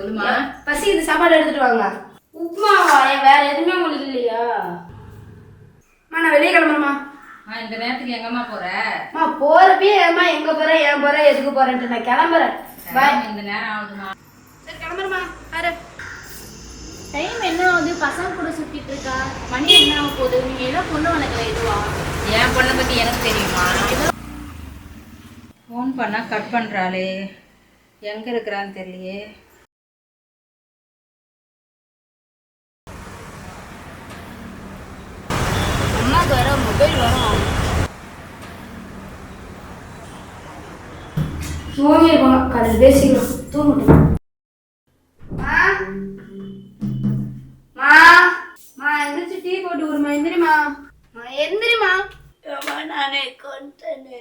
சொல்லுமா. பசி இது சாப்பாடு எடுத்துட்டு வாங்க. உப்புமாவா? வேற எதுவுமே உங்களுக்கு இல்லையா? நான் வெளியே கிளம்புறேம்மா. இந்த நேரத்துக்கு எங்கம்மா போற? போறப்பயே ஏமா எங்க போற ஏன் போற எதுக்கு போறேன்ட்டு நான் கிளம்புறேன். பாய். இந்த நேரம் ஆகுதுமா. சரி கிளம்புறேம்மா. பாரு டைம் என்ன ஆகுது? பசங்க கூட சுத்திட்டு இருக்கா. மணி என்ன ஆக போகுது? நீங்க ஏதோ பொண்ணு வளர்க்கல எதுவா? என் பொண்ணை பத்தி எனக்கு தெரியுமா? ஃபோன் பண்ணா கட் பண்றாளே, எங்க இருக்கிறான்னு தெரியலையே. அம்மாவுக்கு வேற மொபைல் வரும். தூங்கி போனோம். காலையில் பேசிக்கலாம். தூங்கட்டும். எந்திரிச்சு டீ போட்டு விடுமா. எந்திரிமா. எந்திரிமா. நானே கொண்டேனே.